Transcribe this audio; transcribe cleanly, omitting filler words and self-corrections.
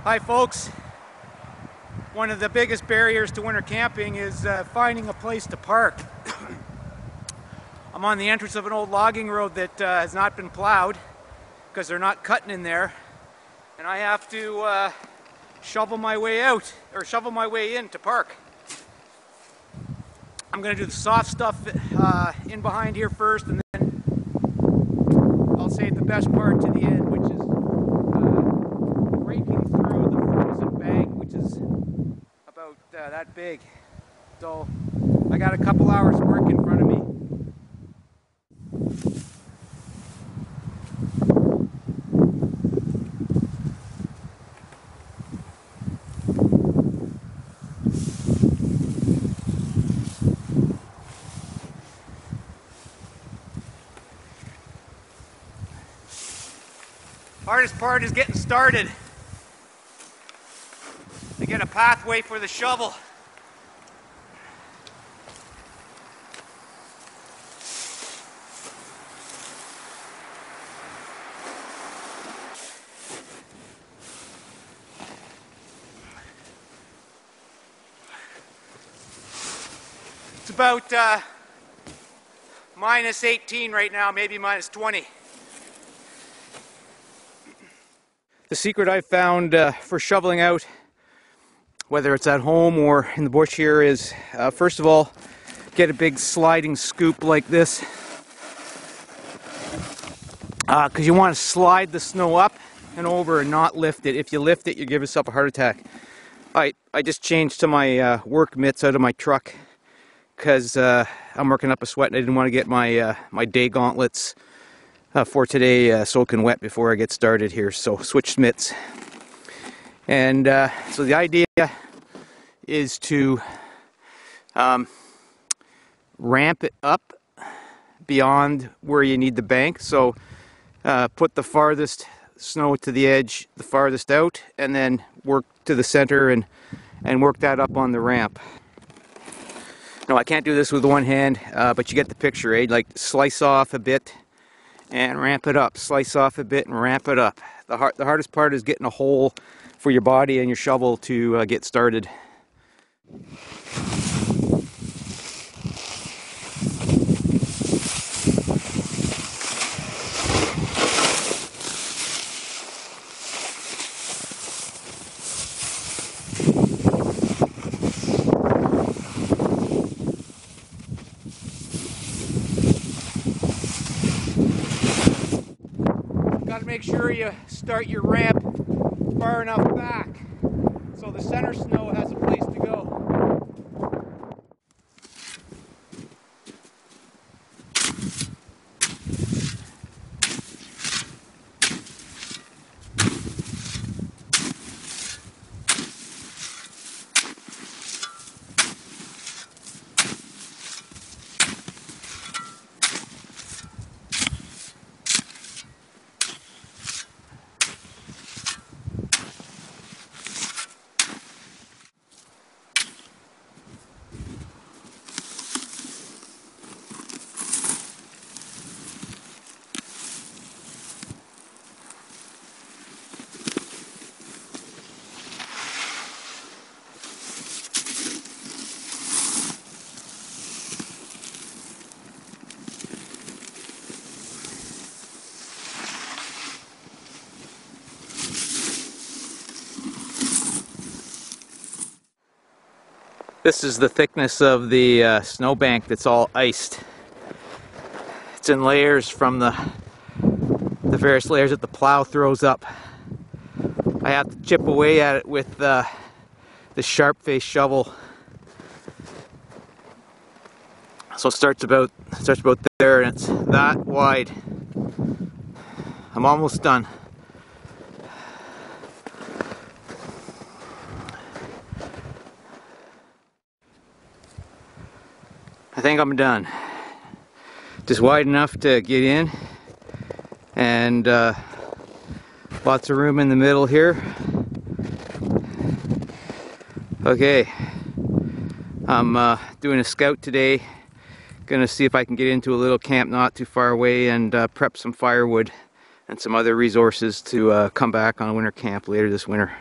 Hi folks. One of the biggest barriers to winter camping is finding a place to park. I'm on the entrance of an old logging road that has not been plowed because they're not cutting in there, and I have to shovel my way out, or shovel my way in to park. I'm going to do the soft stuff in behind here first, and then I'll save the best part to the end, which is breaking through the frozen bank, which is about that big. So I got a couple hours work in front of me. Hardest part is getting started. To get a pathway for the shovel. It's about minus 18 right now, maybe minus 20. The secret I've found for shoveling out, whether it's at home or in the bush here, is first of all, get a big sliding scoop like this, because you want to slide the snow up and over and not lift it. If you lift it, you give yourself a heart attack. I just changed to my work mitts out of my truck because I'm working up a sweat and I didn't want to get my my day gauntlets for today soaking wet before I get started here. So switched mitts. And so the idea is to ramp it up beyond where you need the bank. So put the farthest snow to the edge, the farthest out, and then work to the center and work that up on the ramp. No, I can't do this with one hand, but you get the picture, eh? Like slice off a bit and ramp it up. Slice off a bit and ramp it up. The hardest part is getting a hole for your body and your shovel to get started. Make sure you start your ramp far enough back so the center snow has a place to go. This is the thickness of the snowbank that's all iced. It's in layers from the various layers that the plow throws up. I have to chip away at it with the sharp face shovel. So it starts about there, and it's that wide. I'm almost done. I think I'm done. Just wide enough to get in, and lots of room in the middle here. Okay, I'm doing a scout today. Gonna see if I can get into a little camp not too far away and prep some firewood and some other resources to come back on a winter camp later this winter.